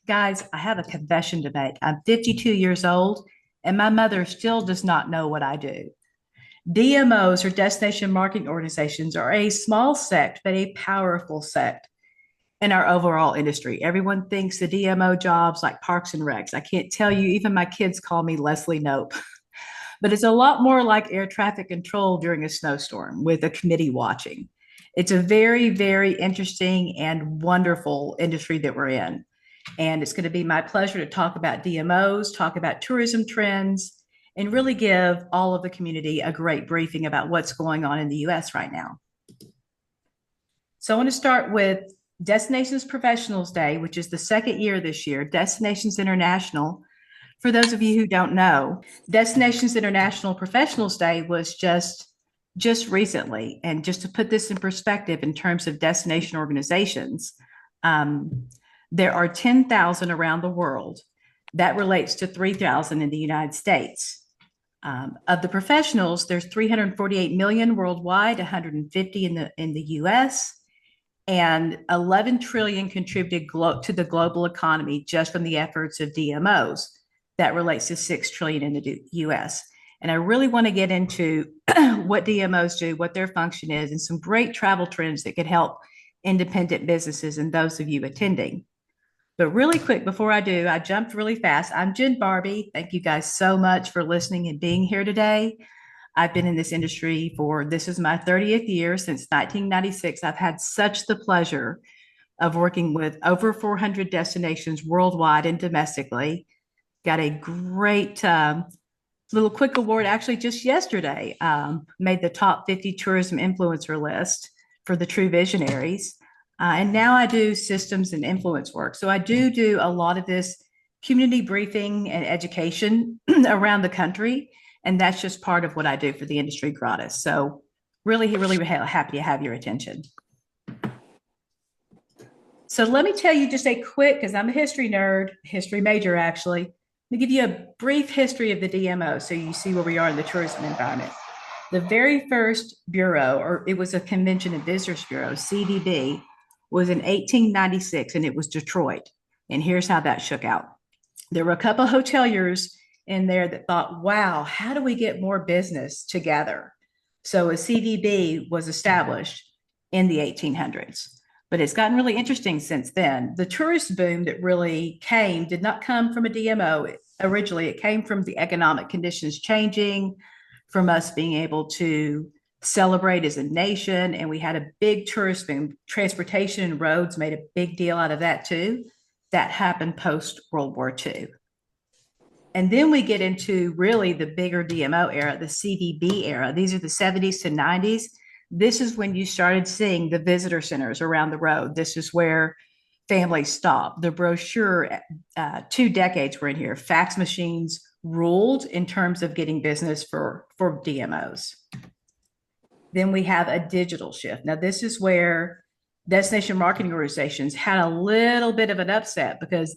Guys, I have a confession to make. I'm 52 years old, and my mother still does not know what I do. DMOs or destination marketing organizations are a small sect, but a powerful sect in our overall industry. Everyone thinks the DMO jobs like Parks and Recs. I can't tell you, even my kids call me Leslie Nope, but it's a lot more like air traffic control during a snowstorm with a committee watching. It's a very, very interesting and wonderful industry that we're in. And it's going to be my pleasure to talk about DMOs, talk about tourism trends, and really give all of the community a great briefing about what's going on in the US right now. So I want to start with Destinations Professionals Day, which is the second year this year, Destinations International. For those of you who don't know, Destinations International Professionals Day was just recently. And just to put this in perspective in terms of destination organizations, there are 10,000 around the world. That relates to 3,000 in the United States. Of the professionals, there's 348 million worldwide, 150 in the US, and 11 trillion contributed to the global economy just from the efforts of DMOs. That relates to 6 trillion in the US. And I really want to get into what DMOs do, what their function is, and some great travel trends that could help independent businesses and those of you attending. But really quick, before I do, I jumped really fast. I'm Jenn Barbee. Thank you guys so much for listening and being here today. I've been in this industry this is my 30th year since 1996. I've had such the pleasure of working with over 400 destinations worldwide and domestically. Got a great little quick award actually just yesterday, made the top 50 tourism influencer list for the True Visionaries. And now I do systems and influence work. So I do a lot of this community briefing and education around the country. And that's just part of what I do for the industry gratis. So really happy to have your attention. So let me tell you just a quick, because I'm a history nerd, history major actually. Let me give you a brief history of the DMO so you see where we are in the tourism environment. The very first bureau, or it was a Convention and Visitors Bureau, CVB, was in 1896, and it was Detroit. And here's how that shook out. There were a couple of hoteliers in there that thought, wow, how do we get more business together? So a CVB was established in the 1800s. But it's gotten really interesting since then. The tourist boom that really came did not come from a DMO. Originally, it came from the economic conditions changing, from us being able to celebrate as a nation. And we had a big tourist boom. Transportation and roads made a big deal out of that too. That happened post World War II. And then we get into really the bigger DMO era, the CVB era. These are the 70s to 90s. This is when you started seeing the visitor centers around the road. This is where families stopped. The brochure, 2 decades were in here. Fax machines ruled in terms of getting business for DMOs. Then we have a digital shift. Now, this is where destination marketing organizations had a little bit of an upset because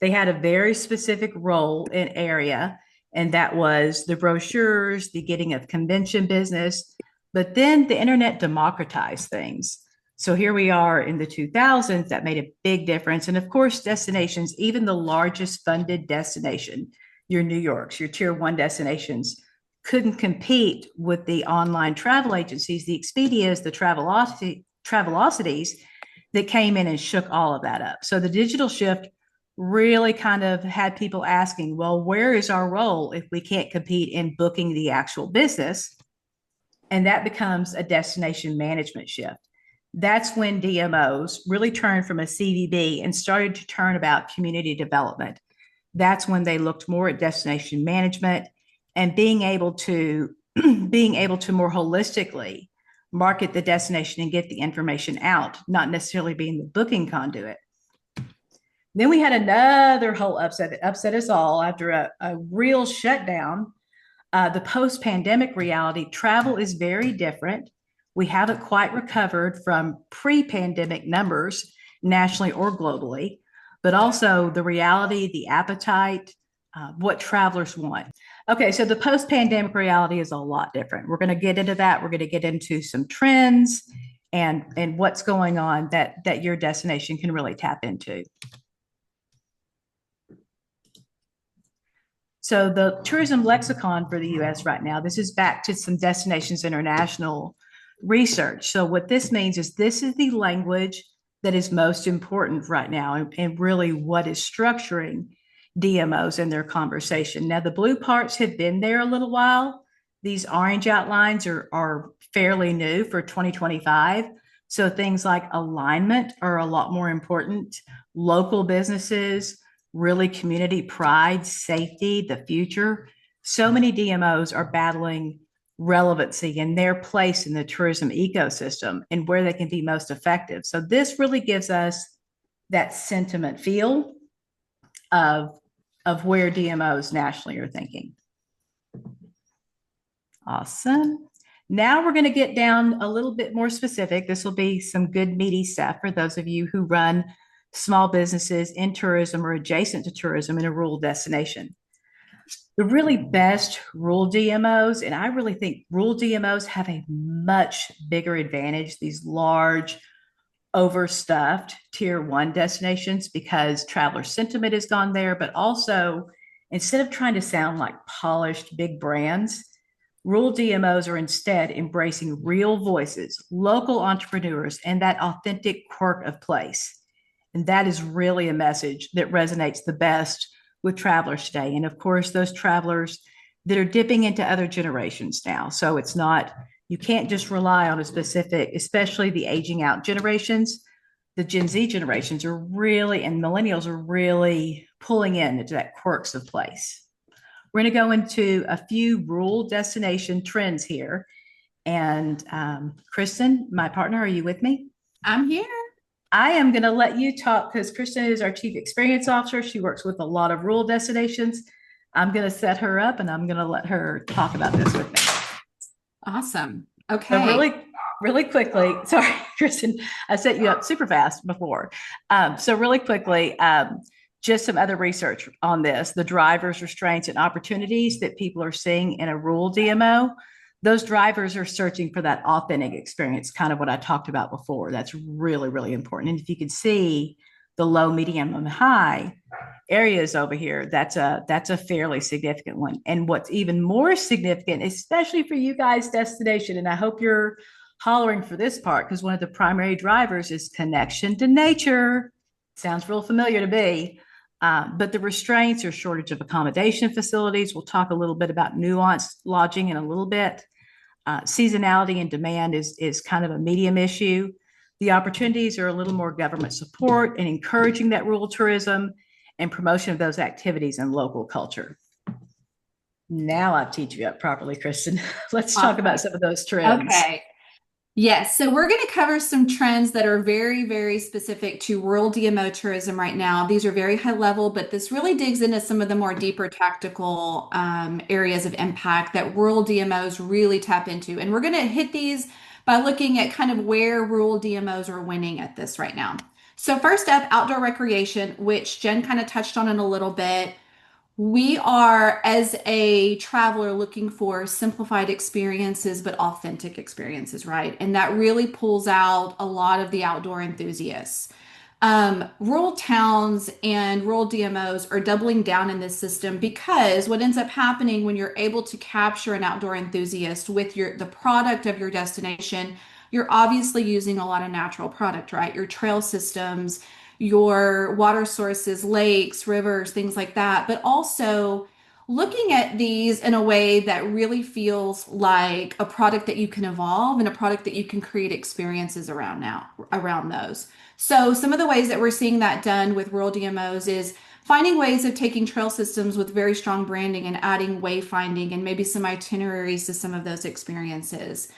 they had a very specific role in area, and that was the brochures, the getting of convention business. But then the internet democratized things. So here we are in the 2000s, that made a big difference. And of course, destinations, even the largest funded destination, your New Yorks, your tier 1 destinations, couldn't compete with the online travel agencies, the Expedias, the Travelocities that came in and shook all of that up. So the digital shift really kind of had people asking, well, where is our role if we can't compete in booking the actual business? And that becomes a destination management shift. That's when DMOs really turned from a CVB and started to turn about community development. That's when they looked more at destination management and being able to more holistically market the destination and get the information out, not necessarily being the booking conduit. Then we had another whole upset that upset us all after a real shutdown. The post-pandemic reality, travel is very different. We haven't quite recovered from pre-pandemic numbers nationally or globally, but also the reality, the appetite, what travelers want. Okay, so the post-pandemic reality is a lot different. We're going to get into that. We're going to get into some trends and what's going on that your destination can really tap into. So the tourism lexicon for the US right now, this is back to some Destinations International research. So what this means is this is the language that is most important right now and really what is structuring DMOs in their conversation. Now the blue parts have been there a little while. These orange outlines are fairly new for 2025. So things like alignment are a lot more important. Local businesses, really community pride, safety, the future. So many DMOs are battling relevancy and their place in the tourism ecosystem and where they can be most effective. So this really gives us that sentiment feel of, of where DMOs nationally are thinking. Awesome. Now we're going to get down a little bit more specific. This will be some good meaty stuff for those of you who run small businesses in tourism or adjacent to tourism in a rural destination. The really best rural DMOs, and I really think rural DMOs have a much bigger advantage, these large, overstuffed tier one destinations, because traveler sentiment has gone there, but also instead of trying to sound like polished big brands, rural DMOs are instead embracing real voices, local entrepreneurs, and that authentic quirk of place. And that is really a message that resonates the best with travelers today. And of course, those travelers that are dipping into other generations now. So it's not, you can't just rely on a specific, especially the aging out generations. The Gen Z generations are really, and millennials are really pulling in into that quirks of place. We're going to go into a few rural destination trends here. And Kristen, my partner, are you with me? I'm here. I am going to let you talk because Kristen is our chief experience officer. She works with a lot of rural destinations. I'm going to set her up and I'm going to let her talk about this with me. Awesome. So Okay. really quickly, sorry, Kristen, I set you up super fast before. So really quickly, just some other research on this, the drivers, restraints, and opportunities that people are seeing in a rural DMO. Those drivers are searching for that authentic experience, kind of what I talked about before. That's really, really important. And if you can see the low, medium, and high areas over here, that's a fairly significant one. And what's even more significant, especially for you guys, destination, and I hope you're hollering for this part because one of the primary drivers is connection to nature. Sounds real familiar to me. But the restraints are shortage of accommodation facilities. We'll talk a little bit about nuanced lodging in a little bit. Seasonality and demand is kind of a medium issue. The opportunities are a little more government support and encouraging that rural tourism and promotion of those activities in local culture. Now I've teed you up properly, Kristen. Let's talk about Awesome. some of those trends. Okay. Yes. So we're going to cover some trends that are very, very specific to rural DMO tourism right now. These are very high level, but this really digs into some of the more deeper tactical areas of impact that rural DMOs really tap into. And we're going to hit these by looking at kind of where rural DMOs are winning at this right now. So first up, outdoor recreation, which Jen kind of touched on in a little bit. We are, as a traveler, looking for simplified experiences, but authentic experiences, right? And that really pulls out a lot of the outdoor enthusiasts. Rural towns and rural DMOs are doubling down in this system because what ends up happening when you're able to capture an outdoor enthusiast with the product of your destination, you're obviously using a lot of natural product, right? Your trail systems, your water sources, lakes, rivers, things like that, but also looking at these in a way that really feels like a product that you can evolve and a product that you can create experiences around those. So some of the ways that we're seeing that done with rural DMOs is finding ways of taking trail systems with very strong branding and adding wayfinding and maybe some itineraries to some of those experiences.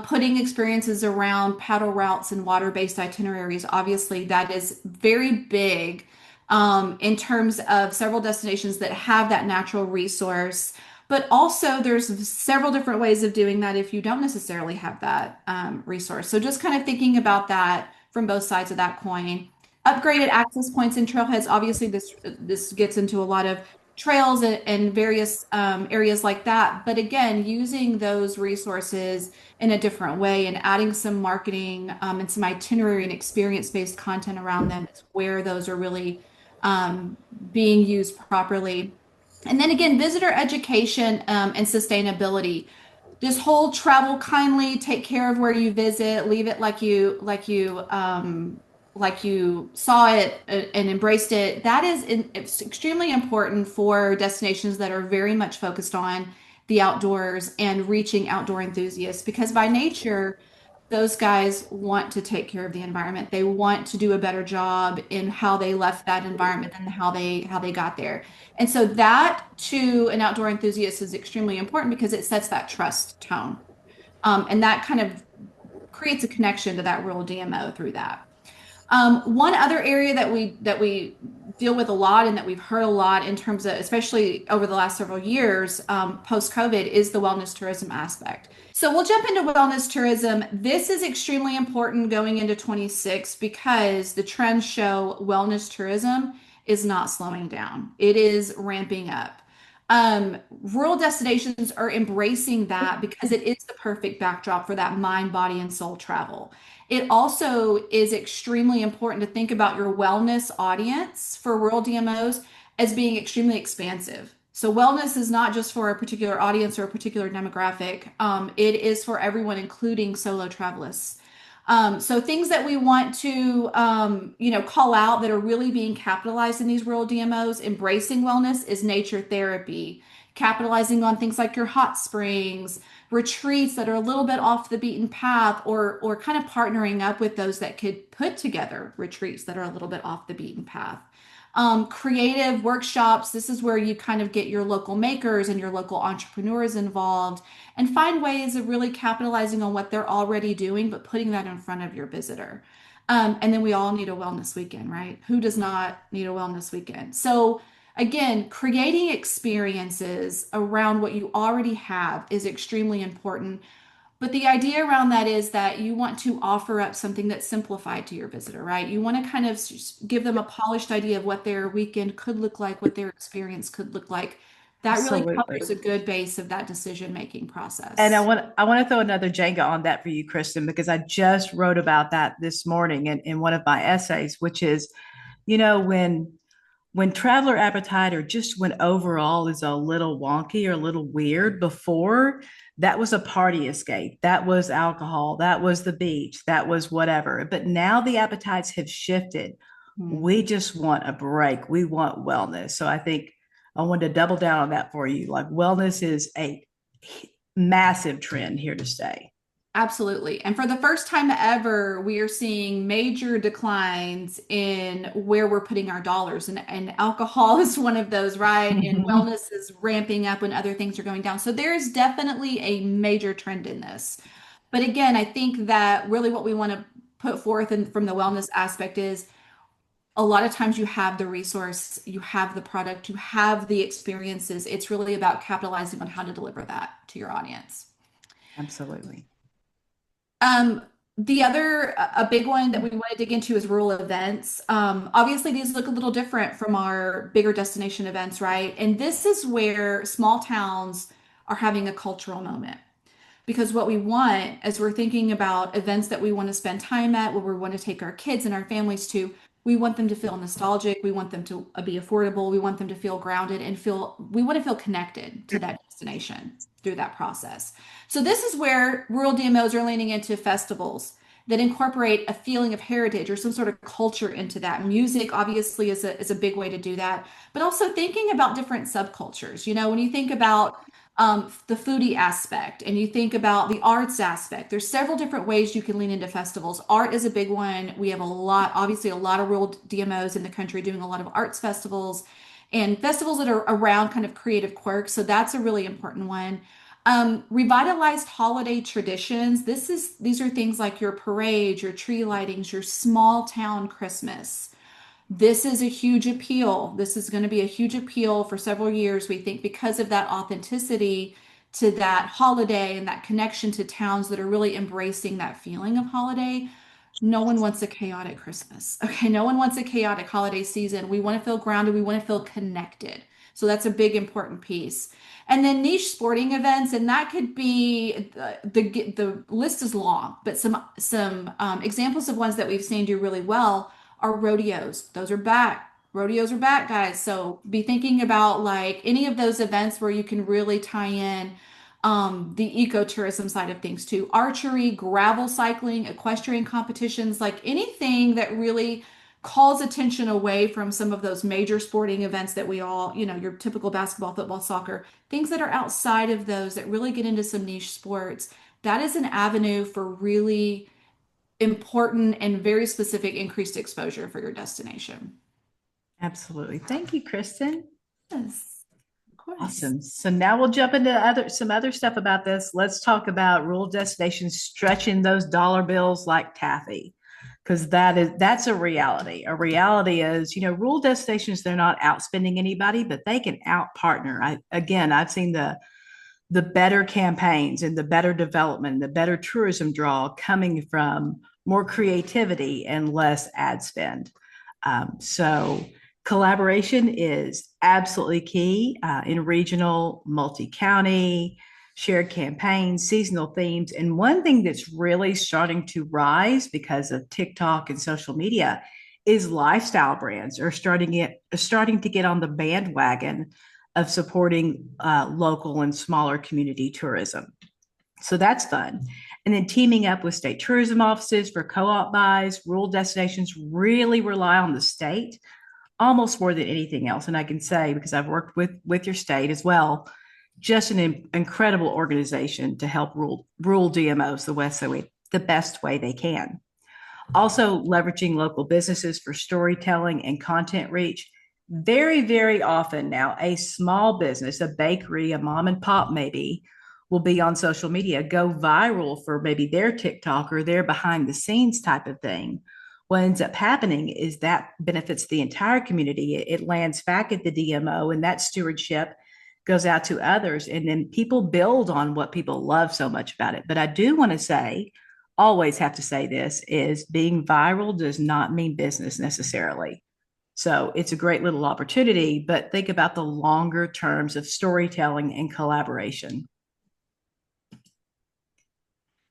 Putting experiences around paddle routes and water-based itineraries, obviously, that is very big in terms of several destinations that have that natural resource. But also, there's several different ways of doing that if you don't necessarily have that resource. So just kind of thinking about that from both sides of that coin. Upgraded access points and trailheads. Obviously, this gets into a lot of trails and various areas like that. But again, using those resources in a different way and adding some marketing and some itinerary and experience-based content around them is where those are really being used properly. And then again, visitor education and sustainability. This whole travel kindly, take care of where you visit, leave it like you saw it and embraced it. That is it's extremely important for destinations that are very much focused on the outdoors and reaching outdoor enthusiasts because by nature, those guys want to take care of the environment. They want to do a better job in how they left that environment and how they got there. And so that to an outdoor enthusiast is extremely important because it sets that trust tone. And that kind of creates a connection to that rural DMO through that. One other area that we deal with a lot and that we've heard a lot in terms of, especially over the last several years, post COVID, is the wellness tourism aspect. So we'll jump into wellness tourism. This is extremely important going into 26 because the trends show wellness tourism is not slowing down. It is ramping up. Rural destinations are embracing that because it is the perfect backdrop for that mind, body, and soul travel. It also is extremely important to think about your wellness audience for rural DMOs as being extremely expansive. So, wellness is not just for a particular audience or a particular demographic, it is for everyone, including solo travelers. So things that we want to, call out that are really being capitalized in these rural DMOs, embracing wellness is nature therapy, capitalizing on things like your hot springs, retreats that are a little bit off the beaten path, or kind of partnering up with those that could put together retreats that are a little bit off the beaten path. Creative workshops, this is where you kind of get your local makers and your local entrepreneurs involved and find ways of really capitalizing on what they're already doing, but putting that in front of your visitor. And then we all need a wellness weekend, right? Who does not need a wellness weekend? So, again, creating experiences around what you already have is extremely important. But the idea around that is that you want to offer up something that's simplified to your visitor, right? You want to kind of give them a polished idea of what their weekend could look like, what their experience could look like. That really covers Absolutely. a good base of that decision-making And I process. want I want to throw another Jenga on that for you, Kristen, because I just wrote about that this morning in one of my essays, which is, when traveler appetite or just when overall is a little wonky or a little weird before, that was a party escape. That was alcohol. That was the beach. That was whatever. But now the appetites have shifted. We Mhm. just want a break. We want wellness. So I think I wanted to double down on that for you. Like wellness is a massive trend here to stay. Absolutely. And for the first time ever, we are seeing major declines in where we're putting our dollars. And alcohol is one of those, right? And wellness is ramping up when other things are going down. So there is definitely a major trend in this. But again, I think that really what we want to put forth from the wellness aspect is a lot of times you have the resource, you have the product, you have the experiences. It's really about capitalizing on how to deliver that to your audience. Absolutely. Um, the other, a big one that we want to dig into is rural events. Obviously, these look a little different from our bigger destination events, right? And this is where small towns are having a cultural moment. Because what we want, as we're thinking about events that we want to spend time at, where we want to take our kids and our families to, we want them to feel nostalgic. We want them to be affordable. We want them to feel grounded and we want to feel connected to that destination through that process. So this is where rural DMOs are leaning into festivals that incorporate a feeling of heritage or some sort of culture into that. Music obviously is a big way to do that, but also thinking about different subcultures. When you think about the foodie aspect and you think about the arts aspect, there's several different ways you can lean into festivals. Art is a big one. We have obviously a lot of rural DMOs in the country doing a lot of arts festivals and festivals that are around kind of creative quirks. So that's a really important one. Revitalized holiday traditions. These are things like your parades, your tree lightings, your small town Christmas. This is a huge appeal. This is going to be a huge appeal for several years, we think, because of that authenticity to that holiday and that connection to towns that are really embracing that feeling of holiday. No one wants a chaotic Christmas. Okay, no one wants a chaotic holiday season. We want to feel grounded, we want to feel connected. So that's a big important piece. And then niche sporting events, and that could be the list is long, but some examples of ones that we've seen do really well are rodeos. Those are back. Rodeos are back, guys. So be thinking about like any of those events where you can really tie in the ecotourism side of things too. Archery, gravel cycling, equestrian competitions, like anything that really calls attention away from some of those major sporting events that we all, your typical basketball, football, soccer, things that are outside of those that really get into some niche sports. That is an avenue for really important and very specific increased exposure for your destination. Absolutely. Thank you, Kristen. Yes, of course. Awesome. So now we'll jump into some other stuff about this. Let's talk about rural destinations stretching those dollar bills like taffy, because that's a reality. A reality is, rural destinations, they're not outspending anybody, but they can out partner. I've seen the better campaigns and the better development, the better tourism draw coming from more creativity and less ad spend. So collaboration is absolutely key in regional, multi-county, shared campaigns, seasonal themes. And one thing that's really starting to rise because of TikTok and social media is lifestyle brands are starting to get on the bandwagon of supporting local and smaller community tourism. So that's fun. And then teaming up with state tourism offices for co-op buys, rural destinations really rely on the state almost more than anything else. And I can say, because I've worked with your state as well, just an incredible organization to help rural DMOs the best way they can. Also leveraging local businesses for storytelling and content reach. Very, very often now, a small business, a bakery, a mom and pop maybe, will be on social media, go viral for maybe their TikTok or their behind the scenes type of thing. What ends up happening is that benefits the entire community. It lands back at the DMO, and that stewardship goes out to others. And then people build on what people love so much about it. But I do want to say, always have to say this, is being viral does not mean business necessarily. So it's a great little opportunity, but think about the longer terms of storytelling and collaboration.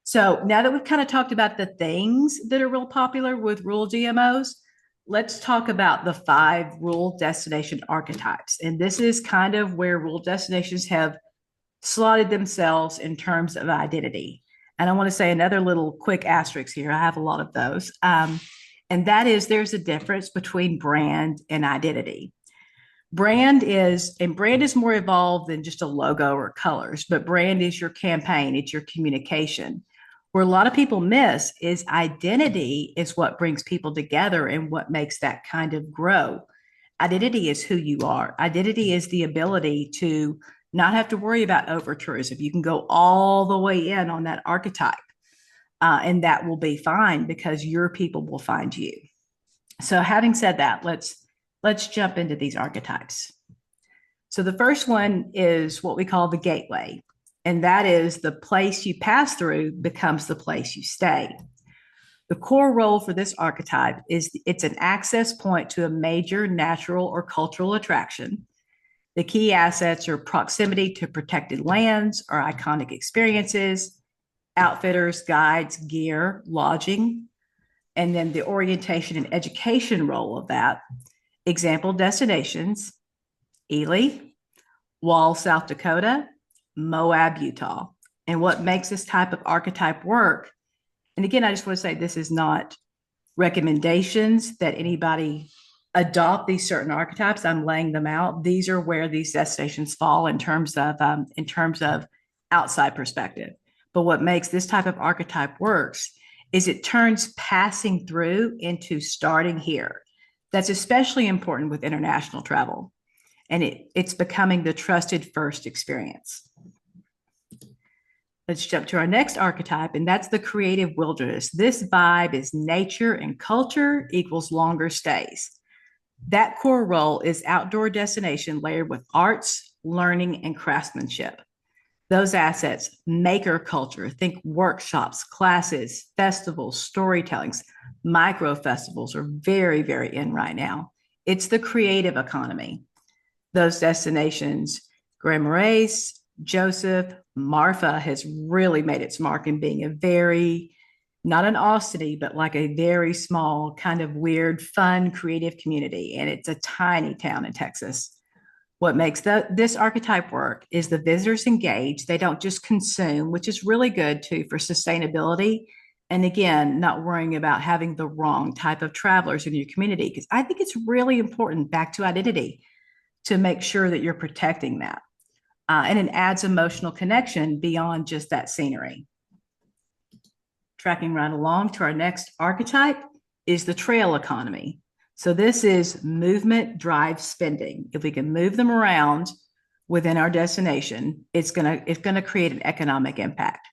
So now that we've kind of talked about the things that are real popular with rural GMOs, let's talk about the 5 rural destination archetypes. And this is kind of where rural destinations have slotted themselves in terms of identity. And I want to say another little quick asterisk here. I have a lot of those. And that is there's a difference between brand and identity. Brand is more evolved than just a logo or colors, but brand is your campaign, it's your communication. Where a lot of people miss is identity is what brings people together and what makes that kind of grow. Identity is who you are. Identity is the ability to not have to worry about over tourism. You can go all the way in on that archetype, and that will be fine because your people will find you. So, having said that, let's jump into these archetypes. So, the first one is what we call the gateway, and that is the place you pass through becomes the place you stay. The core role for this archetype is it's an access point to a major natural or cultural attraction. The key assets are proximity to protected lands or iconic experiences, outfitters, guides, gear, lodging, and then the orientation and education role of that. Example destinations: Ely, Wall, South Dakota, Moab, Utah. And what makes this type of archetype work, and again, I just want to say this is not recommendations that anybody adopt these certain archetypes. I'm laying them out. These are where these destinations fall in terms of outside perspective. But what makes this type of archetype works is it turns passing through into starting here. That's especially important with international travel. And it's becoming the trusted first experience. Let's jump to our next archetype, and that's the creative wilderness. This vibe is nature and culture equals longer stays. That core role is outdoor destination layered with arts, learning, and craftsmanship. Those assets, maker culture, think workshops, classes, festivals, storytellings, micro festivals are very, very in right now. It's the creative economy. Those destinations, Grand Marais, Joseph, Marfa has really made its mark in being a very not an Austin, but like a very small, kind of weird, fun, creative community. And it's a tiny town in Texas. What makes this archetype work is the visitors engage. They don't just consume, which is really good too for sustainability. And again, not worrying about having the wrong type of travelers in your community, because I think it's really important back to identity to make sure that you're protecting that. And it adds emotional connection beyond just that scenery. Tracking right along to our next archetype is the trail economy. So this is movement drives spending. If we can move them around within our destination, it's gonna create an economic impact.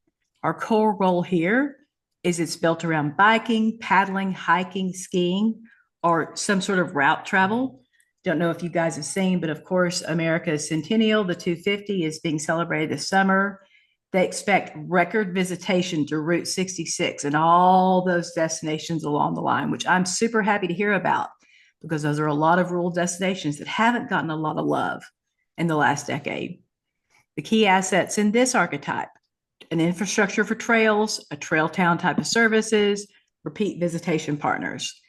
Our core role here is it's built around biking, paddling, hiking, skiing, or some sort of route travel. Don't know if you guys have seen, but of course, America's Centennial, the 250, is being celebrated this summer. They expect record visitation to Route 66 and all those destinations along the line, which I'm super happy to hear about because those are a lot of rural destinations that haven't gotten a lot of love in the last decade. The key assets in this archetype: an infrastructure for trails, a trail town type of services, repeat visitation partners.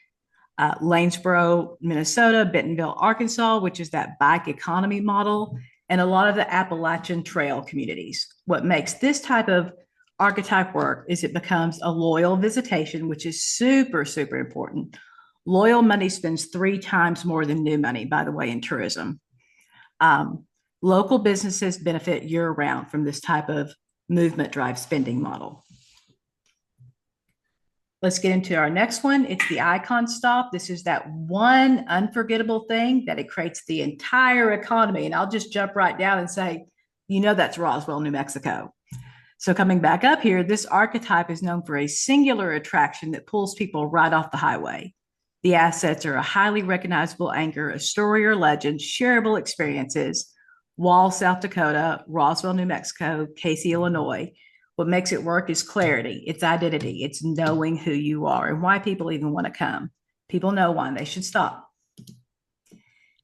Lanesboro, Minnesota, Bentonville, Arkansas, which is that bike economy model, and a lot of the Appalachian Trail communities. What makes this type of archetype work is it becomes a loyal visitation, which is super, super important. Loyal money spends 3 times more than new money, by the way, in tourism. Local businesses benefit year round from this type of movement drive spending model. Let's get into our next one. It's the icon stop. This is that one unforgettable thing that it creates the entire economy. And I'll just jump right down and say, that's Roswell, New Mexico. So coming back up here, this archetype is known for a singular attraction that pulls people right off the highway. The assets are a highly recognizable anchor, a story or legend, shareable experiences. Wall, South Dakota, Roswell, New Mexico, Casey, Illinois. What makes it work is clarity, it's identity, it's knowing who you are and why people even want to come. People know why they should stop.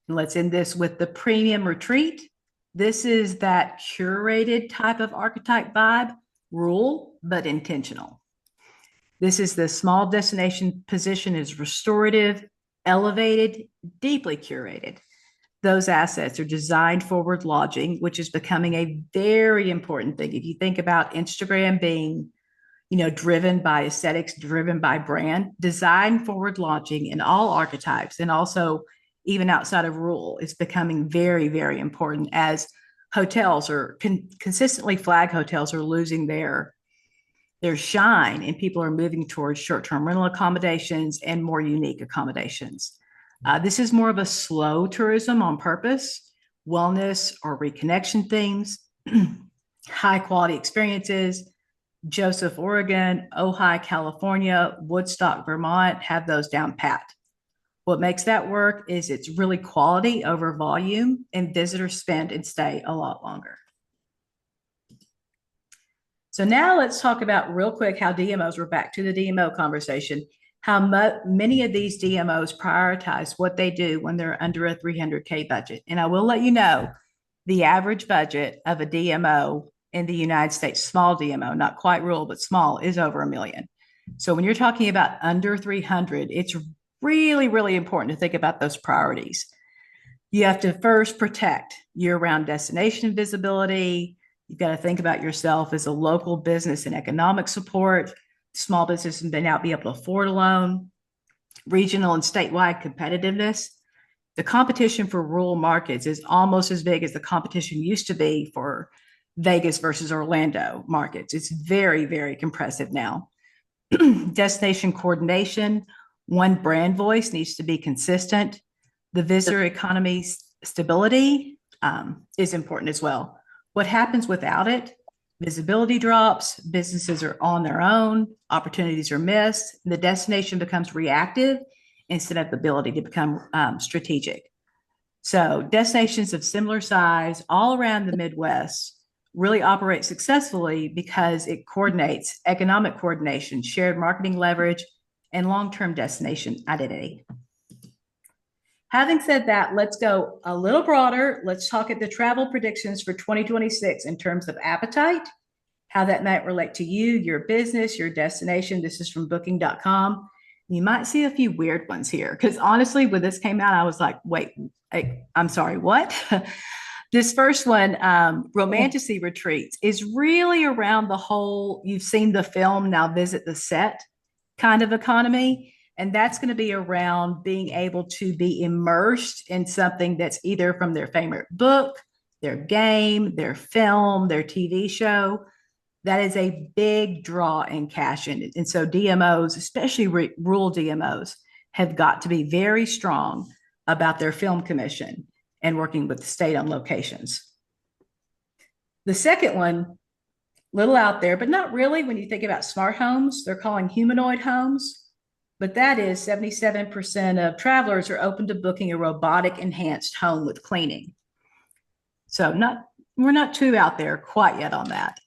And let's end this with the premium retreat. This is that curated type of archetype vibe, rural, but intentional. This is the small destination position is restorative, elevated, deeply curated. Those assets are designed forward lodging, which is becoming a very important thing. If you think about Instagram being, driven by aesthetics, driven by brand, design forward lodging in all archetypes and also even outside of rural is becoming very, very important as hotels are consistently flag hotels are losing their shine and people are moving towards short-term rental accommodations and more unique accommodations. This is more of a slow tourism on purpose, wellness or reconnection themes, high quality experiences. Joseph, Oregon, Ojai, California, Woodstock, Vermont have those down pat. What makes that work is it's really quality over volume, and visitors spend and stay a lot longer. So now let's talk about real quick how DMOs, we're back to the DMO conversation, how many of these DMOs prioritize what they do when they're under a 300K budget. And I will let you know, the average budget of a DMO in the United States, small DMO, not quite rural, but small, is over $1 million. So when you're talking about under 300, it's really, really important to think about those priorities. You have to first protect year-round destination visibility. You've got to think about yourself as a local business and economic support. Small businesses may not be able to afford a loan. Regional and statewide competitiveness. The competition for rural markets is almost as big as the competition used to be for Vegas versus Orlando markets. It's very, very compressive now. Destination coordination. One brand voice needs to be consistent. The visitor economy stability is important as well. What happens without it? Visibility drops, businesses are on their own, opportunities are missed, the destination becomes reactive instead of the ability to become strategic. So destinations of similar size all around the Midwest really operate successfully because it coordinates economic coordination, shared marketing leverage, and long-term destination identity. Having said that, let's go a little broader. Let's talk at the travel predictions for 2026 in terms of appetite, how that might relate to you, your business, your destination. This is from booking.com. You might see a few weird ones here because honestly, when this came out, I was like, wait, I'm sorry, what? This first one, Romanticy Retreats, is really around the whole you've seen the film, now visit the set kind of economy. And that's going to be around being able to be immersed in something that's either from their favorite book, their game, their film, their TV show. That is a big draw and cash in it. And so DMOs, especially rural DMOs, have got to be very strong about their film commission and working with the state on locations. The second one, little out there, but not really when you think about smart homes. They're calling humanoid homes, but that is 77% of travelers are open to booking a robotic enhanced home with cleaning. So we're not too out there quite yet on that.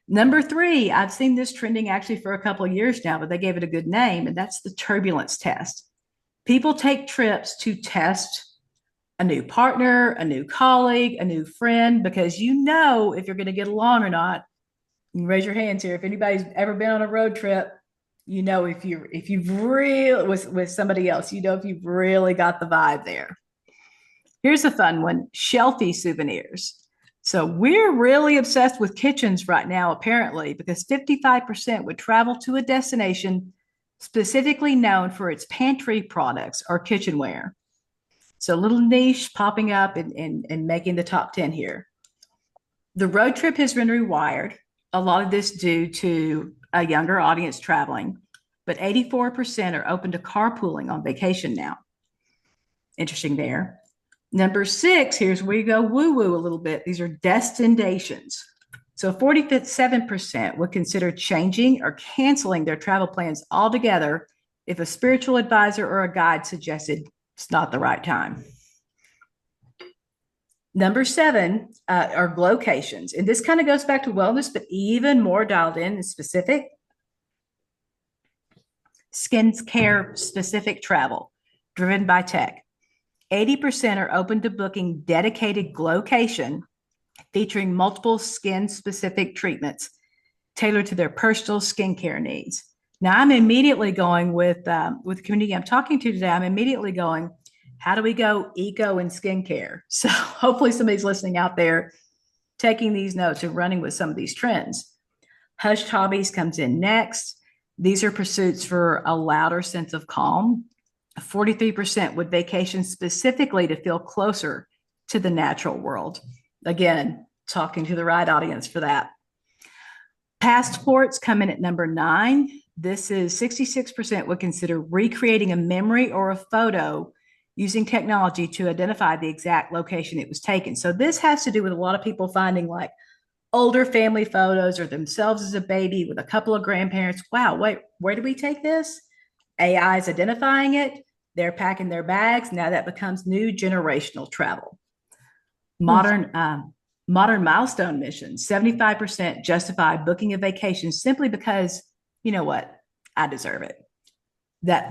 Number 3, I've seen this trending actually for a couple of years now, but they gave it a good name, and that's the turbulence test. People take trips to test a new partner, a new colleague, a new friend, because you know if you're going to get along or not. You can raise your hands here. If anybody's ever been on a road trip, you know if you've really with somebody else, you know if you've really got the vibe there. Here's a fun one: shelfie souvenirs. So we're really obsessed with kitchens right now, apparently, because 55% would travel to a destination specifically known for its pantry products or kitchenware. So a little niche popping up and making the top 10 here. The road trip has been rewired, a lot of this due to a younger audience traveling, but 84% are open to carpooling on vacation now. Interesting there. Number 6, here's where you go woo-woo a little bit. These are destinations. So 47% would consider changing or canceling their travel plans altogether if a spiritual advisor or a guide suggested it's not the right time. Number 7 are locations. And this kind of goes back to wellness, but even more dialed in and specific. Skincare specific travel driven by tech. 80% are open to booking dedicated glocation featuring multiple skin-specific treatments tailored to their personal skincare needs. Now, I'm immediately going with the community I'm talking to today, I'm immediately going, how do we go eco and skincare? So hopefully somebody's listening out there taking these notes and running with some of these trends. Hushed hobbies comes in next. These are pursuits for a louder sense of calm. 43% would vacation specifically to feel closer to the natural world. Again, talking to the right audience for that. Passports come in at number 9. This is 66% would consider recreating a memory or a photo using technology to identify the exact location it was taken. So this has to do with a lot of people finding like older family photos or themselves as a baby with a couple of grandparents. Wow, wait, where did we take this? AI is identifying it. They're packing their bags. Now that becomes new generational travel. Modern milestone missions. 75% justify booking a vacation simply because, you know what, I deserve it.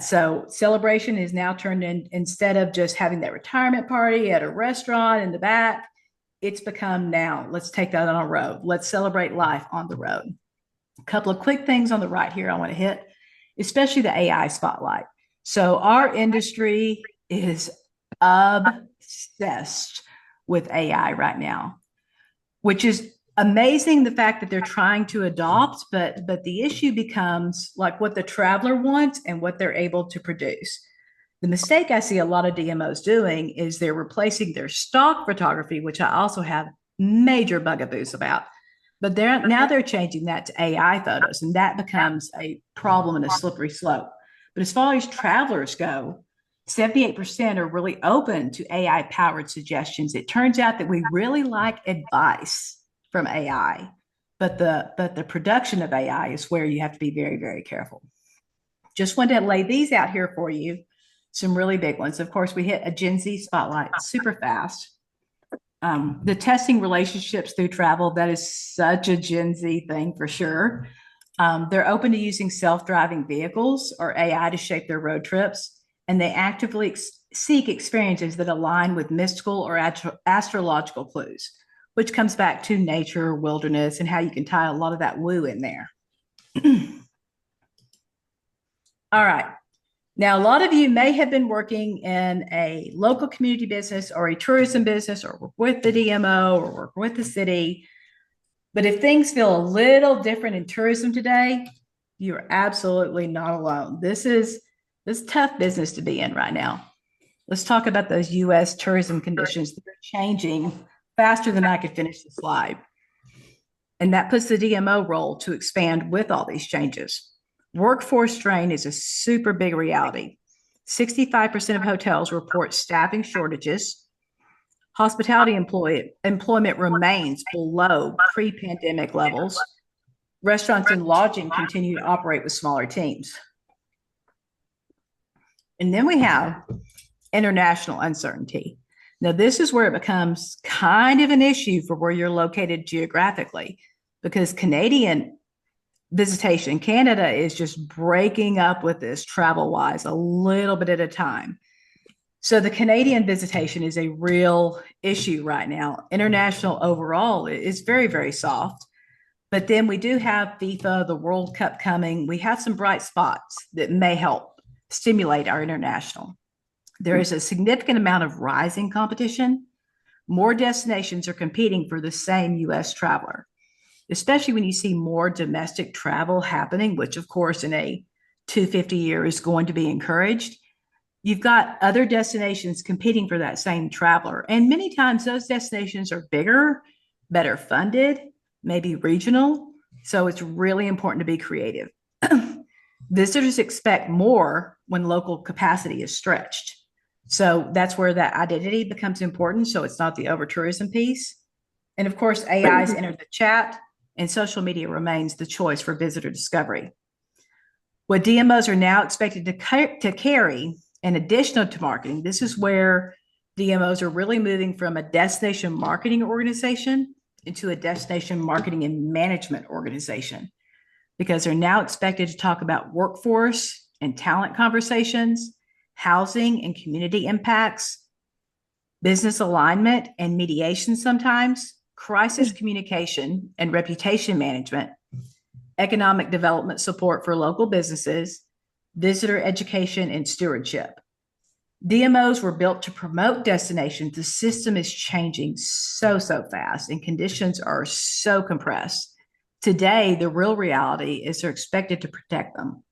So celebration is now turned in, instead of just having that retirement party at a restaurant in the back, it's become now, let's take that on a road. Let's celebrate life on the road. A couple of quick things on the right here I want to hit, especially the AI spotlight. So our industry is obsessed with AI right now, which is amazing, the fact that they're trying to adopt, but the issue becomes like what the traveler wants and what they're able to produce. The mistake I see a lot of DMOs doing is they're replacing their stock photography, which I also have major bugaboos about. But they're changing that to AI photos, and that becomes a problem and a slippery slope. But as far as travelers go, 78% are really open to AI-powered suggestions. It turns out that we really like advice from AI, but the production of AI is where you have to be very, very careful. Just wanted to lay these out here for you, some really big ones. Of course, we hit a Gen Z spotlight super fast. The testing relationships through travel, that is such a Gen Z thing for sure. They're open to using self-driving vehicles or AI to shape their road trips, and they actively seek experiences that align with mystical or astrological clues. which comes back to nature, wilderness, and how you can tie a lot of that woo in there. All right. Now, a lot of you may have been working in a local community business or a tourism business or work with the DMO or work with the city. But if things feel a little different in tourism today, you're absolutely not alone. This is tough business to be in right now. Let's talk about those U.S. tourism conditions that are changing faster than I could finish the slide. And that puts the DMO role to expand with all these changes. Workforce strain is a super big reality. 65% of hotels report staffing shortages. Hospitality employment remains below pre-pandemic levels. Restaurants and lodging continue to operate with smaller teams. And then we have international uncertainty. Now, this is where it becomes kind of an issue for where you're located geographically, because Canadian visitation, Canada is just breaking up with this travel-wise a little bit at a time. So the Canadian visitation is a real issue right now. International overall is very, very soft. But then we do have FIFA, the World Cup coming. We have some bright spots that may help stimulate our international. There is a significant amount of rising competition. More destinations are competing for the same U.S. traveler, especially when you see more domestic travel happening, which of course in a 250 year is going to be encouraged. You've got other destinations competing for that same traveler. And many times those destinations are bigger, better funded, maybe regional. So it's really important to be creative. Visitors expect more when local capacity is stretched. So that's where that identity becomes important. So it's not the over tourism piece. And of course, AI's entered the chat, and social media remains the choice for visitor discovery. What DMOs are now expected to carry, in addition to marketing, this is where DMOs are really moving from a destination marketing organization into a destination marketing and management organization, because they're now expected to talk about workforce and talent conversations, housing and community impacts, business alignment and mediation sometimes, crisis communication and reputation management, economic development support for local businesses, visitor education and stewardship. DMOs were built to promote destinations. The system is changing so fast and conditions are so compressed. Today, the real reality is they're expected to protect them.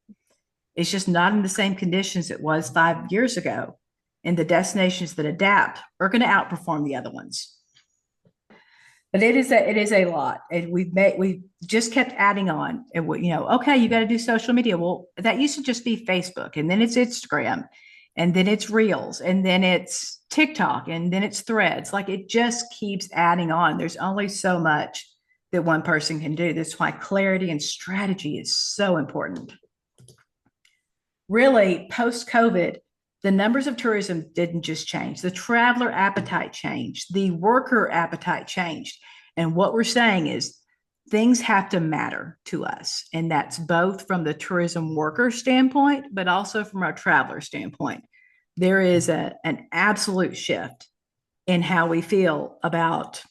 It's just not in the same conditions it was 5 years ago. And the destinations that adapt are going to outperform the other ones. But it is a lot. And we've just kept adding on. And okay, you got to do social media. Well, that used to just be Facebook, and then it's Instagram, and then it's Reels, and then it's TikTok, and then it's Threads. Like, it just keeps adding on. There's only so much that one person can do. That's why clarity and strategy is so important. Really, post-COVID, the numbers of tourism didn't just change. The traveler appetite changed. The worker appetite changed. And what we're saying is things have to matter to us. And that's both from the tourism worker standpoint, but also from our traveler standpoint. There is an absolute shift in how we feel about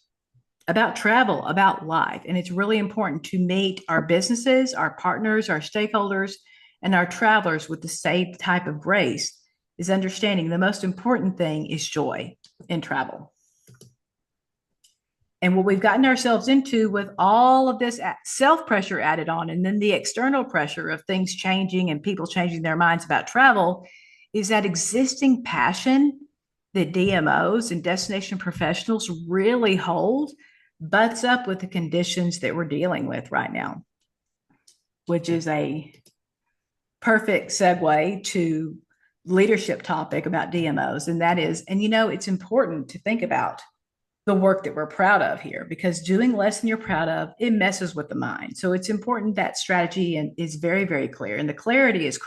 travel, about life. And it's really important to meet our businesses, our partners, our stakeholders, and our travelers with the same type of grace, is understanding the most important thing is joy in travel. And what we've gotten ourselves into with all of this self-pressure added on, and then the external pressure of things changing and people changing their minds about travel, is that existing passion that DMOs and destination professionals really hold butts up with the conditions that we're dealing with right now, which is a perfect segue to leadership topic about DMOs. And that is, it's important to think about the work that we're proud of here, because doing less than you're proud of, it messes with the mind. So it's important that strategy is very, very clear. And the clarity is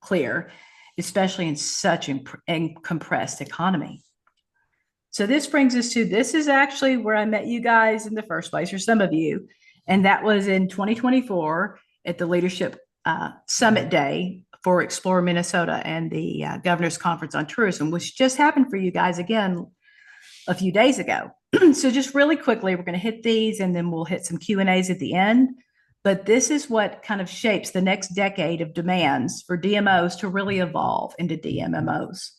clear, especially in such a compressed economy. So this brings us to, this is actually where I met you guys in the first place, or some of you. And that was in 2024 at the Leadership Summit Day for Explore Minnesota and the Governor's Conference on Tourism, which just happened for you guys again a few days ago. So just really quickly, we're going to hit these and then we'll hit some Q&As at the end. But this is what kind of shapes the next decade of demands for DMOs to really evolve into DMMOs.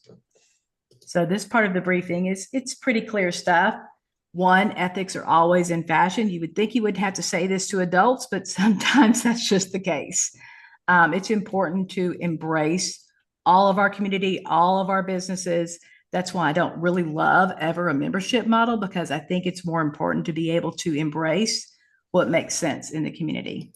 So this part of the briefing it's pretty clear stuff. One, ethics are always in fashion. You would think you wouldn't have to say this to adults, but sometimes that's just the case. It's important to embrace all of our community, all of our businesses. That's why I don't really love ever a membership model, because I think it's more important to be able to embrace what makes sense in the community.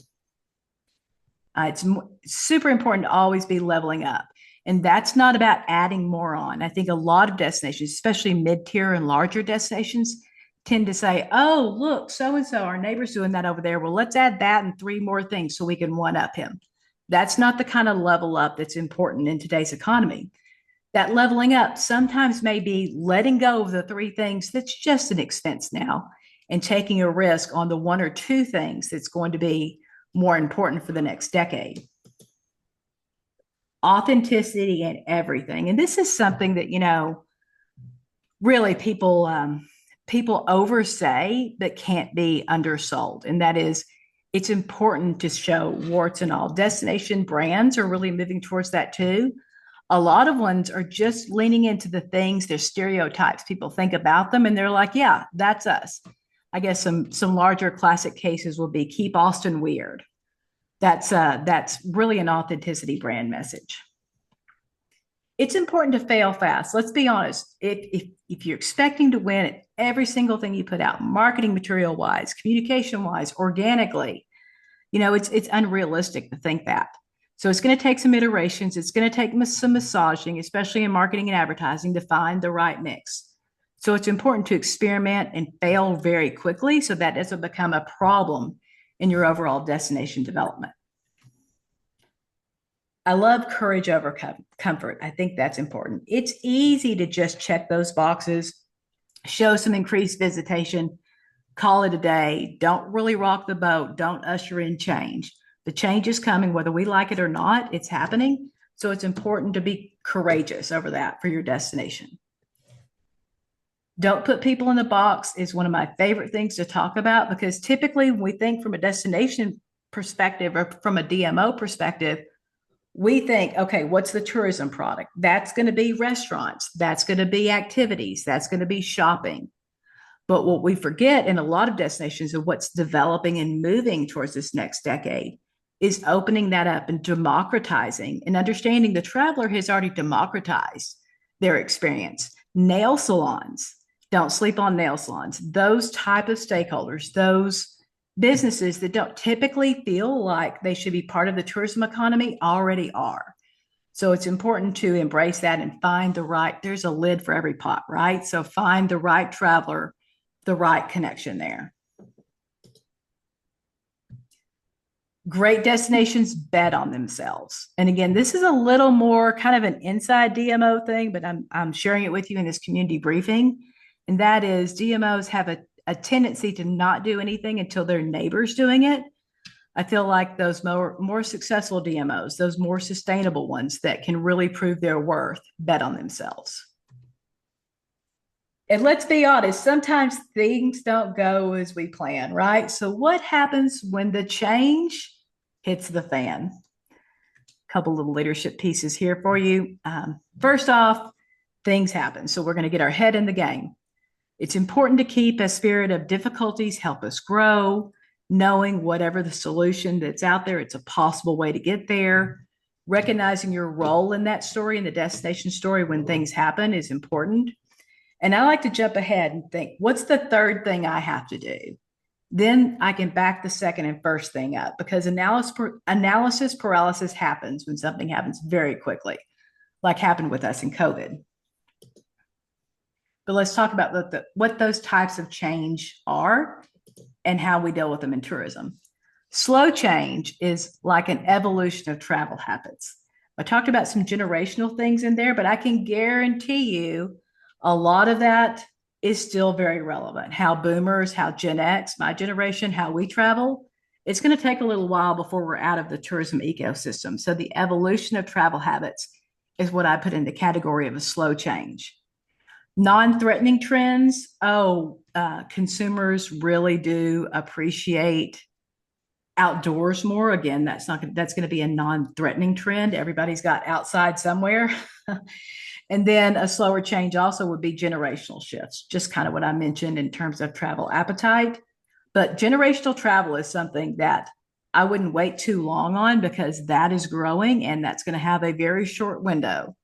It's super important to always be leveling up. And that's not about adding more on. I think a lot of destinations, especially mid-tier and larger destinations, tend to say, oh, look, so-and-so, our neighbor's doing that over there. Well, let's add that and 3 more things so we can one-up him. That's not the kind of level up that's important in today's economy. That leveling up sometimes may be letting go of the 3 things that's just an expense now and taking a risk on the 1 or 2 things that's going to be more important for the next decade. Authenticity in everything. And this is something that, really people oversay but can't be undersold. And that is, it's important to show warts and all. Destination brands are really moving towards that too. A lot of ones are just leaning into the things, their stereotypes. People think about them and they're like, yeah, that's us. I guess some larger classic cases will be keep Austin weird. That's really an authenticity brand message. It's important to fail fast. Let's be honest. If you're expecting to win at every single thing you put out, marketing material wise, communication wise, organically, it's unrealistic to think that. So it's going to take some iterations. It's going to take some massaging, especially in marketing and advertising, to find the right mix. So it's important to experiment and fail very quickly so that doesn't become a problem in your overall destination development. I love courage over comfort. I think that's important. It's easy to just check those boxes, show some increased visitation, call it a day. Don't really rock the boat. Don't usher in change. The change is coming, whether we like it or not, it's happening. So it's important to be courageous over that for your destination. Don't put people in the box is one of my favorite things to talk about, because typically when we think from a destination perspective or from a DMO perspective, we think, okay, what's the tourism product? That's going to be restaurants. That's going to be activities. That's going to be shopping. But what we forget in a lot of destinations of what's developing and moving towards this next decade is opening that up and democratizing and understanding the traveler has already democratized their experience. Nail salons, don't sleep on nail salons. Those type of stakeholders, those businesses that don't typically feel like they should be part of the tourism economy already are. So it's important to embrace that and find there's a lid for every pot, right? So find the right traveler, the right connection there. Great destinations bet on themselves. And again, this is a little more kind of an inside DMO thing, but I'm sharing it with you in this community briefing. And that is DMOs have a tendency to not do anything until their neighbor's doing it. I feel like those more successful DMOs, those more sustainable ones that can really prove their worth, bet on themselves. And let's be honest, sometimes things don't go as we plan, right? So what happens when the change hits the fan? A couple little leadership pieces here for you. First off, things happen. So we're going to get our head in the game. It's important to keep a spirit of difficulties help us grow, knowing whatever the solution that's out there, it's a possible way to get there. Recognizing your role in that story, in the destination story when things happen, is important. And I like to jump ahead and think, what's the third thing I have to do? Then I can back the second and first thing up, because analysis paralysis happens when something happens very quickly, like happened with us in COVID. But let's talk about what those types of change are and how we deal with them in tourism. Slow change is like an evolution of travel habits. I talked about some generational things in there, but I can guarantee you a lot of that is still very relevant. How boomers, how Gen X, my generation, how we travel, it's going to take a little while before we're out of the tourism ecosystem. So the evolution of travel habits is what I put in the category of a slow change. Non-threatening trends, consumers really do appreciate outdoors more. Again, that's going to be a non-threatening trend. Everybody's got outside somewhere. And then a slower change also would be generational shifts, just kind of what I mentioned in terms of travel appetite. But generational travel is something that I wouldn't wait too long on, because that is growing and that's going to have a very short window.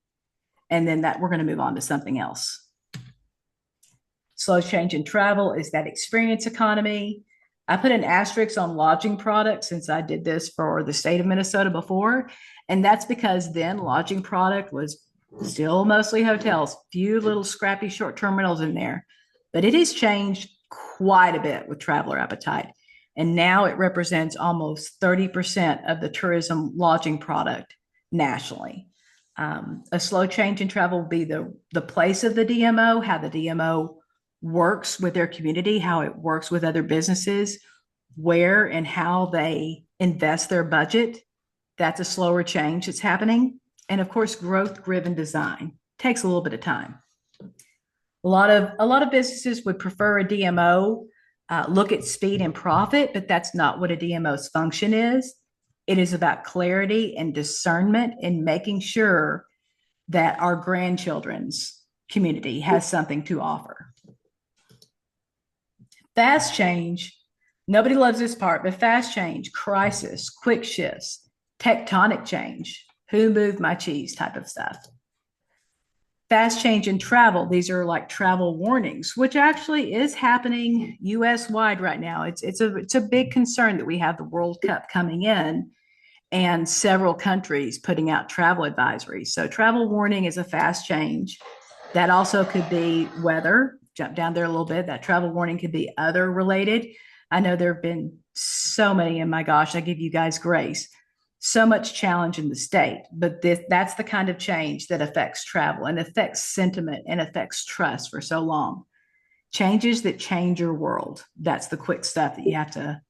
And then that we're going to move on to something else. Slow change in travel is that experience economy. I put an asterisk on lodging products since I did this for the state of Minnesota before. And that's because then lodging product was still mostly hotels, few little scrappy short-term rentals in there. But it has changed quite a bit with traveler appetite. And now it represents almost 30% of the tourism lodging product nationally. A slow change in travel will be the place of the DMO, how the DMO works with their community, how it works with other businesses, where and how they invest their budget. That's a slower change that's happening. And of course, growth-driven design takes a little bit of time. A lot of businesses would prefer a DMO, look at speed and profit, but that's not what a DMO's function is. It is about clarity and discernment and making sure that our grandchildren's community has something to offer. Fast change, nobody loves this part, but fast change, crisis, quick shifts, tectonic change, who moved my cheese type of stuff. Fast change in travel, these are like travel warnings, which actually is happening US wide right now. It's a big concern that we have the World Cup coming in and several countries putting out travel advisories. So travel warning is a fast change. That also could be weather. Jump down there a little bit. That travel warning could be other related. I know there have been so many, and my gosh, I give you guys grace. So much challenge in the state, but that's the kind of change that affects travel and affects sentiment and affects trust for so long. Changes that change your world. That's the quick stuff that you have to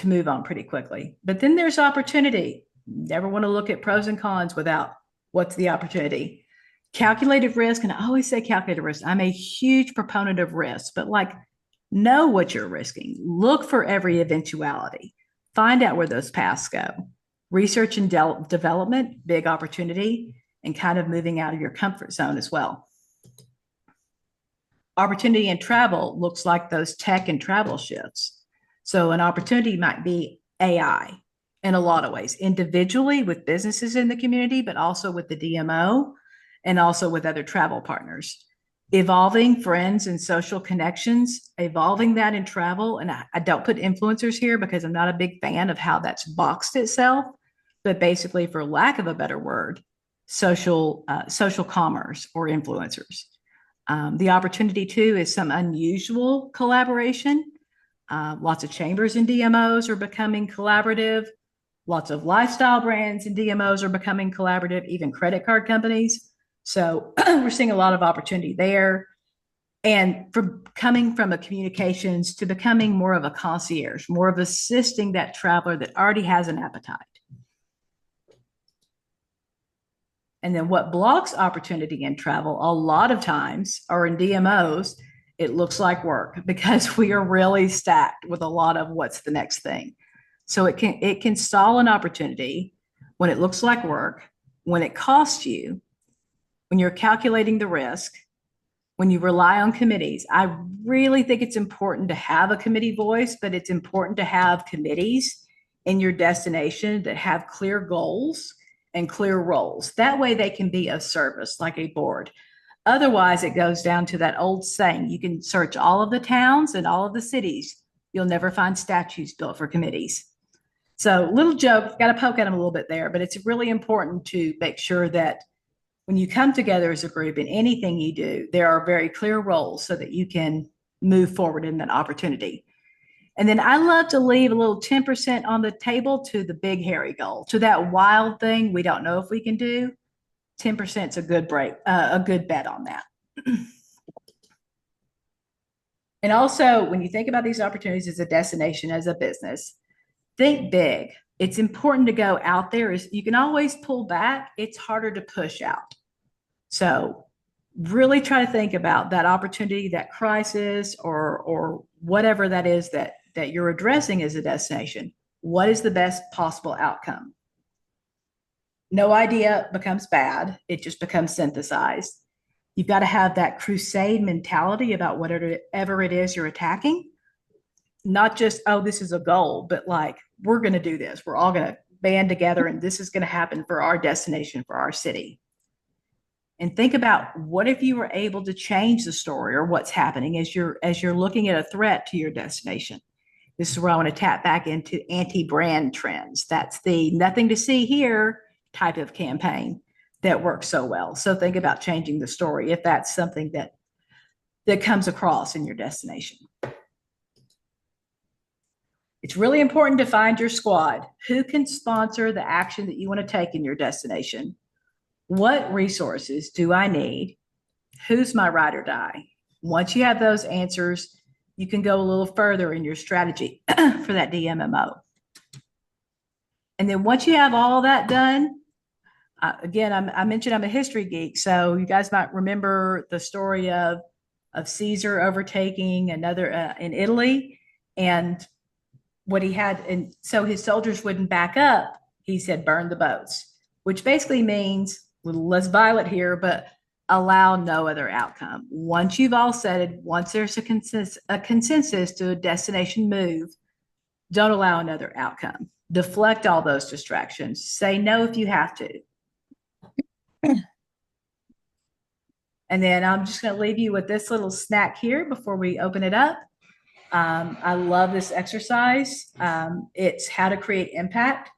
move on pretty quickly. But then there's opportunity. Never want to look at pros and cons without what's the opportunity. Calculated risk, and I always say calculated risk. I'm a huge proponent of risk, but like, know what you're risking. Look for every eventuality. Find out where those paths go. Research and development, big opportunity, and kind of moving out of your comfort zone as well. Opportunity in travel looks like those tech and travel shifts. So an opportunity might be AI in a lot of ways, individually with businesses in the community, but also with the DMO and also with other travel partners. Evolving friends and social connections, evolving that in travel. And I don't put influencers here because I'm not a big fan of how that's boxed itself, but basically, for lack of a better word, social commerce or influencers. The opportunity too is some unusual collaboration. Lots of chambers and DMOs are becoming collaborative. Lots of lifestyle brands and DMOs are becoming collaborative, even credit card companies. So we're seeing a lot of opportunity there. And from coming from a communications to becoming more of a concierge, more of assisting that traveler that already has an appetite. And then what blocks opportunity in travel a lot of times, or in DMOs, it looks like work, because we are really stacked with a lot of what's the next thing. So it can stall an opportunity when it looks like work, when it costs you, when you're calculating the risk, when you rely on committees. I really think it's important to have a committee voice, but it's important to have committees in your destination that have clear goals and clear roles. That way they can be of service, like a board. Otherwise, it goes down to that old saying, you can search all of the towns and all of the cities. You'll never find statues built for committees. So little joke, got to poke at them a little bit there, but it's really important to make sure that when you come together as a group in anything you do, there are very clear roles so that you can move forward in that opportunity. And then I love to leave a little 10% on the table to the big, hairy goal, to that wild thing we don't know if we can do. 10% is a good bet on that. And also, when you think about these opportunities as a destination, as a business, think big. It's important to go out there. You can always pull back. It's harder to push out. So really try to think about that opportunity, that crisis, or whatever that is that you're addressing as a destination. What is the best possible outcome? No idea becomes bad. It just becomes synthesized. You've got to have that crusade mentality about whatever it is you're attacking. Not just, oh, this is a goal, but like, we're going to do this. We're all going to band together and this is going to happen for our destination, for our city. And think about what if you were able to change the story or what's happening as you're looking at a threat to your destination. This is where I want to tap back into anti-brand trends. That's the nothing to see here type of campaign that works so well. So think about changing the story if that's something that comes across in your destination. It's really important to find your squad. Who can sponsor the action that you want to take in your destination? What resources do I need? Who's my ride or die? Once you have those answers, you can go a little further in your strategy for that DMMO. And then once you have all that done, again, I mentioned I'm a history geek, so you guys might remember the story of Caesar overtaking another in Italy, and what he had, and so his soldiers wouldn't back up. He said, burn the boats, which basically means a little less violent here, but allow no other outcome. Once you've all said it, once there's a consensus to a destination move, don't allow another outcome. Deflect all those distractions. Say no if you have to. And then I'm just going to leave you with this little snack here before we open it up. I love this exercise. It's how to create impact.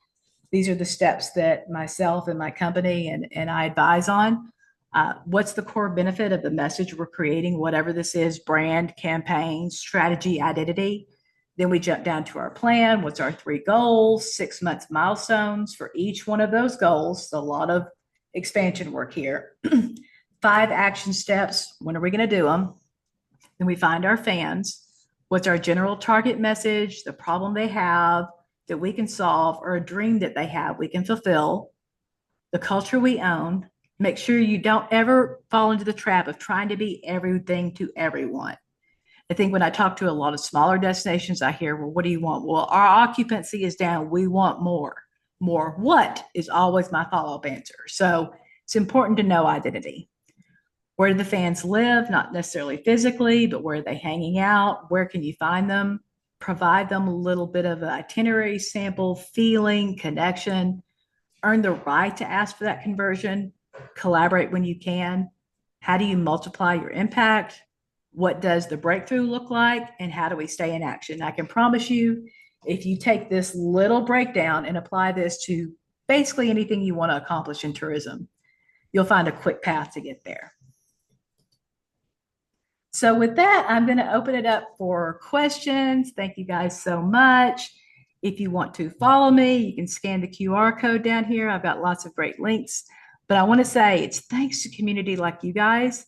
These are the steps that myself and my company and I advise on. What's the core benefit of the message we're creating, whatever this is, brand, campaign, strategy, identity. Then we jump down to our plan. What's our 3 goals, 6 months milestones for each one of those goals. So a lot of expansion work here. 5 action steps. When are we going to do them? Then we find our fans. What's our general target message, the problem they have that we can solve, or a dream that they have we can fulfill, the culture we own. Make sure you don't ever fall into the trap of trying to be everything to everyone. I think when I talk to a lot of smaller destinations, I hear, well, what do you want? Well, our occupancy is down. We want more. More what is always my follow-up answer. So it's important to know identity. Where do the fans live? Not necessarily physically, but where are they hanging out? Where can you find them? Provide them a little bit of an itinerary, sample, feeling, connection. Earn the right to ask for that conversion. Collaborate when you can. How do you multiply your impact? What does the breakthrough look like? And how do we stay in action? I can promise you, if you take this little breakdown and apply this to basically anything you want to accomplish in tourism, you'll find a quick path to get there. So with that, I'm going to open it up for questions. Thank you guys so much. If you want to follow me, you can scan the QR code down here. I've got lots of great links. But I want to say it's thanks to community like you guys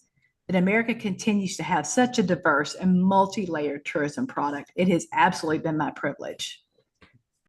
that America continues to have such a diverse and multi-layered tourism product. It has absolutely been my privilege.